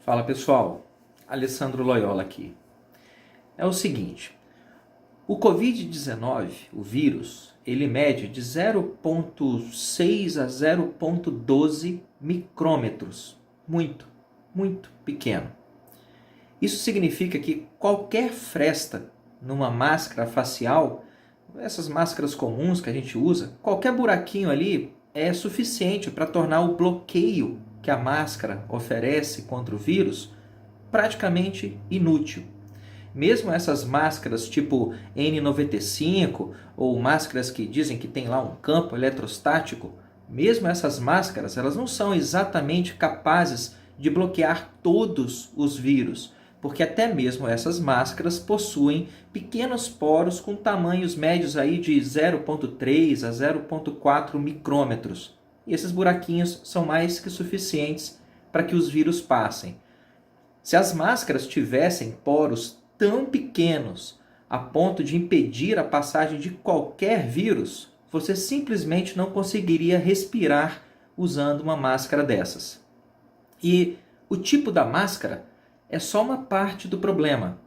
Fala pessoal, Alessandro Loyola aqui. É o seguinte, o Covid-19, o vírus, ele mede de 0,6 a 0,12 micrômetros. Muito, muito pequeno. Isso significa que qualquer fresta numa máscara facial, essas máscaras comuns que a gente usa, qualquer buraquinho ali é suficiente para tornar o bloqueio que a máscara oferece contra o vírus praticamente inútil. Mesmo essas máscaras tipo N95 ou máscaras que dizem que tem lá um campo eletrostático, mesmo essas máscaras, elas não são exatamente capazes de bloquear todos os vírus, porque até mesmo essas máscaras possuem pequenos poros com tamanhos médios aí de 0,3 a 0,4 micrômetros. E esses buraquinhos são mais que suficientes para que os vírus passem. Se as máscaras tivessem poros tão pequenos a ponto de impedir a passagem de qualquer vírus, você simplesmente não conseguiria respirar usando uma máscara dessas. E o tipo da máscara é só uma parte do problema.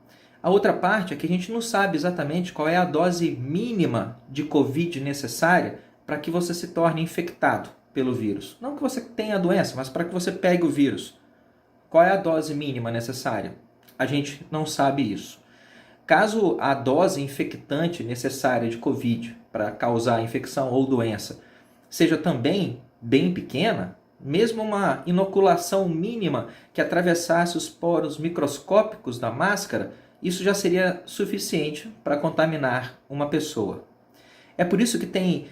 A outra parte é que a gente não sabe exatamente qual é a dose mínima de Covid necessária para que você se torne infectado pelo vírus. Não que você tenha a doença, mas para que você pegue o vírus. Qual é a dose mínima necessária? A gente não sabe isso. Caso a dose infectante necessária de Covid para causar a infecção ou doença seja também bem pequena, mesmo uma inoculação mínima que atravessasse os poros microscópicos da máscara, isso já seria suficiente para contaminar uma pessoa. É por isso que tem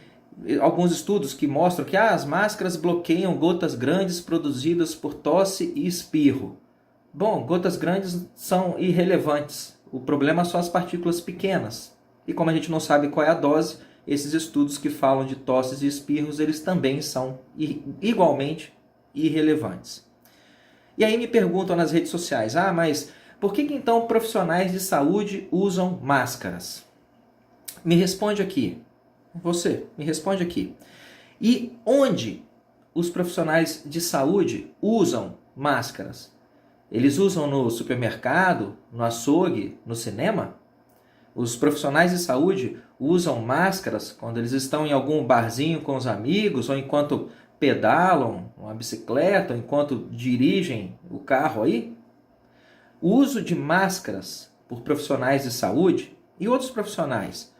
alguns estudos que mostram que as máscaras bloqueiam gotas grandes produzidas por tosse e espirro. Bom, gotas grandes são irrelevantes. O problema são as partículas pequenas. E como a gente não sabe qual é a dose, esses estudos que falam de tosses e espirros, eles também são igualmente irrelevantes. E aí me perguntam nas redes sociais, mas por que então profissionais de saúde usam máscaras? Me responde aqui. Você, me responde aqui. E onde os profissionais de saúde usam máscaras? Eles usam no supermercado, no açougue, no cinema? Os profissionais de saúde usam máscaras quando eles estão em algum barzinho com os amigos, ou enquanto pedalam uma bicicleta, ou enquanto dirigem o carro aí? O uso de máscaras por profissionais de saúde e outros profissionais,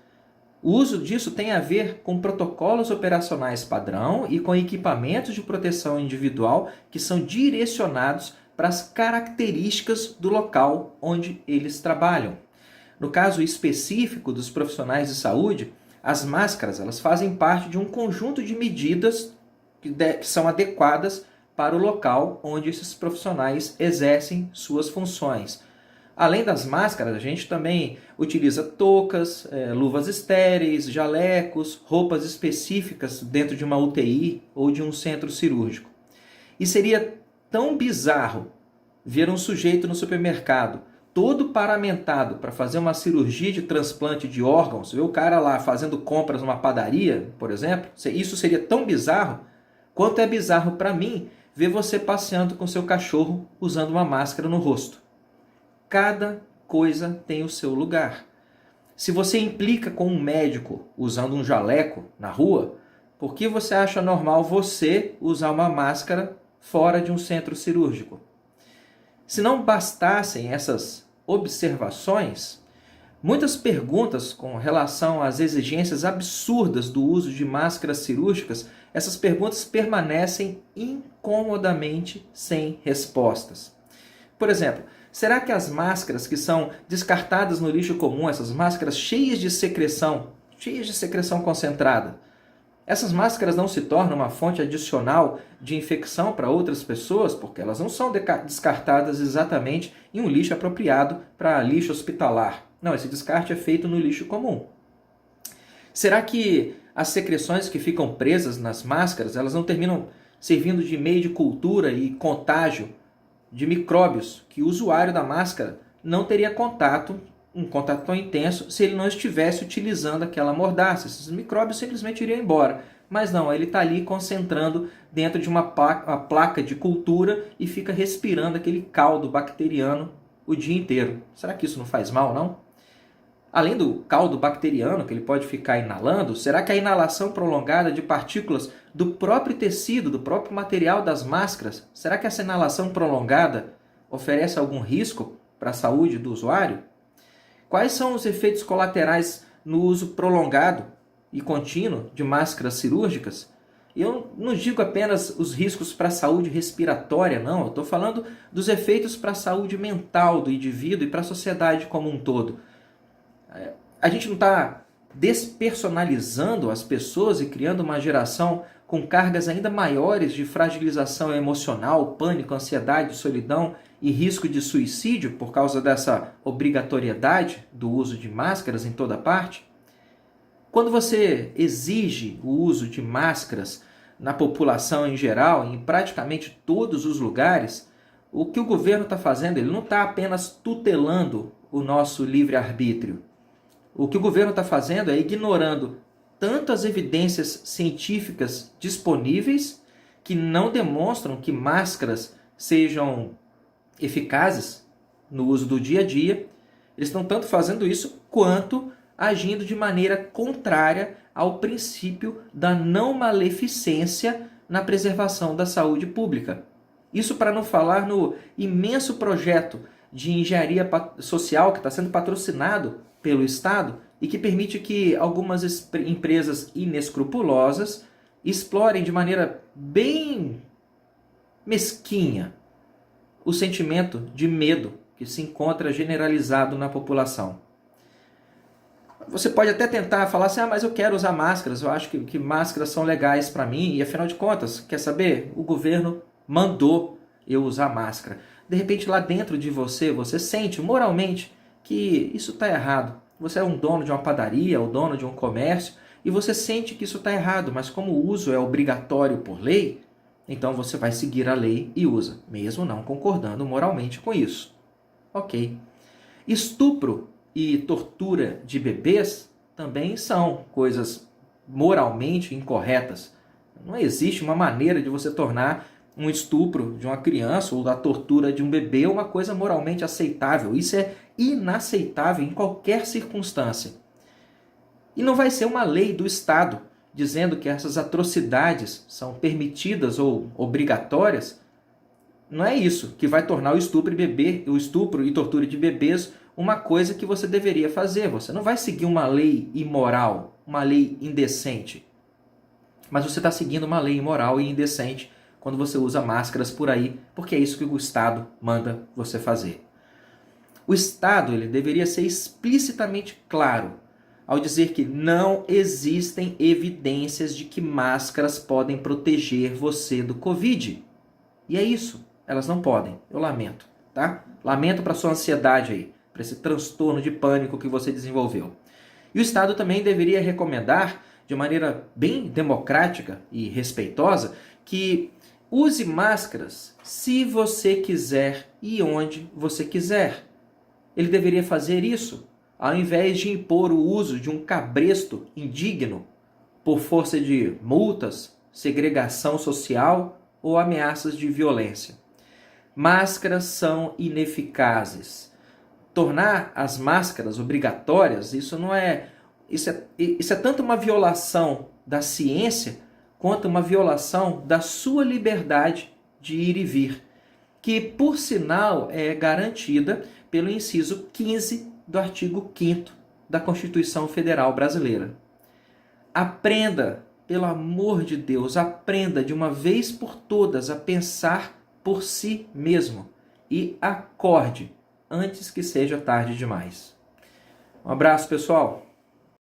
o uso disso tem a ver com protocolos operacionais padrão e com equipamentos de proteção individual que são direcionados para as características do local onde eles trabalham. No caso específico dos profissionais de saúde, as máscaras elas fazem parte de um conjunto de medidas que são adequadas para o local onde esses profissionais exercem suas funções. Além das máscaras, a gente também utiliza toucas, luvas estéreis, jalecos, roupas específicas dentro de uma UTI ou de um centro cirúrgico. E seria tão bizarro ver um sujeito no supermercado todo paramentado para fazer uma cirurgia de transplante de órgãos, ver o cara lá fazendo compras numa padaria, por exemplo. Isso seria tão bizarro quanto é bizarro para mim ver você passeando com seu cachorro usando uma máscara no rosto. Cada coisa tem o seu lugar. Se você implica com um médico usando um jaleco na rua, por que você acha normal você usar uma máscara fora de um centro cirúrgico? Se não bastassem essas observações, muitas perguntas com relação às exigências absurdas do uso de máscaras cirúrgicas, essas perguntas permanecem incomodamente sem respostas. Por exemplo, será que as máscaras que são descartadas no lixo comum, essas máscaras cheias de secreção concentrada, essas máscaras não se tornam uma fonte adicional de infecção para outras pessoas, porque elas não são descartadas exatamente em um lixo apropriado para lixo hospitalar. Não, esse descarte é feito no lixo comum. Será que as secreções que ficam presas nas máscaras, elas não terminam servindo de meio de cultura e contágio de micróbios que o usuário da máscara não teria um contato tão intenso se ele não estivesse utilizando aquela mordaça? Esses micróbios simplesmente iriam embora. Mas não, ele está ali concentrando dentro de uma placa de cultura e fica respirando aquele caldo bacteriano o dia inteiro. Será que isso não faz mal, não? Além do caldo bacteriano que ele pode ficar inalando, será que a inalação prolongada de partículas do próprio tecido, do próprio material das máscaras, será que essa inalação prolongada oferece algum risco para a saúde do usuário? Quais são os efeitos colaterais no uso prolongado e contínuo de máscaras cirúrgicas? Eu não digo apenas os riscos para a saúde respiratória, não. Eu estou falando dos efeitos para a saúde mental do indivíduo e para a sociedade como um todo. A gente não está despersonalizando as pessoas e criando uma geração com cargas ainda maiores de fragilização emocional, pânico, ansiedade, solidão e risco de suicídio por causa dessa obrigatoriedade do uso de máscaras em toda parte? Quando você exige o uso de máscaras na população em geral, em praticamente todos os lugares, o que o governo está fazendo, ele não está apenas tutelando o nosso livre-arbítrio. O que o governo está fazendo é ignorando tanto as evidências científicas disponíveis, que não demonstram que máscaras sejam eficazes no uso do dia a dia. Eles estão tanto fazendo isso quanto agindo de maneira contrária ao princípio da não maleficência na preservação da saúde pública. Isso para não falar no imenso projeto de engenharia social que está sendo patrocinado pelo Estado e que permite que algumas empresas inescrupulosas explorem de maneira bem mesquinha o sentimento de medo que se encontra generalizado na população. Você pode até tentar falar assim, mas eu quero usar máscaras, eu acho que máscaras são legais para mim, e afinal de contas, quer saber? O governo mandou eu usar máscara. De repente lá dentro de você, você sente moralmente que isso está errado. Você é um dono de uma padaria, ou dono de um comércio, e você sente que isso está errado, mas como o uso é obrigatório por lei, então você vai seguir a lei e usa, mesmo não concordando moralmente com isso. Ok. Estupro e tortura de bebês também são coisas moralmente incorretas. Não existe uma maneira de você tornar um estupro de uma criança ou da tortura de um bebê uma coisa moralmente aceitável. Isso é inaceitável em qualquer circunstância. E não vai ser uma lei do Estado dizendo que essas atrocidades são permitidas ou obrigatórias. Não é isso que vai tornar o estupro e tortura de bebês uma coisa que você deveria fazer. Você não vai seguir uma lei imoral, uma lei indecente. Mas você está seguindo uma lei imoral e indecente quando você usa máscaras por aí, porque é isso que o Estado manda você fazer. O Estado ele deveria ser explicitamente claro ao dizer que não existem evidências de que máscaras podem proteger você do Covid. E é isso, elas não podem, eu lamento, tá? Lamento para sua ansiedade aí, para esse transtorno de pânico que você desenvolveu. E o Estado também deveria recomendar, de maneira bem democrática e respeitosa, que use máscaras se você quiser e onde você quiser. Ele deveria fazer isso, ao invés de impor o uso de um cabresto indigno por força de multas, segregação social ou ameaças de violência. Máscaras são ineficazes. Tornar as máscaras obrigatórias, isso é tanto uma violação da ciência quanto uma violação da sua liberdade de ir e vir, que, por sinal, é garantida pelo inciso 15 do artigo 5º da Constituição Federal Brasileira. Aprenda, pelo amor de Deus, aprenda de uma vez por todas a pensar por si mesmo e acorde antes que seja tarde demais. Um abraço, pessoal!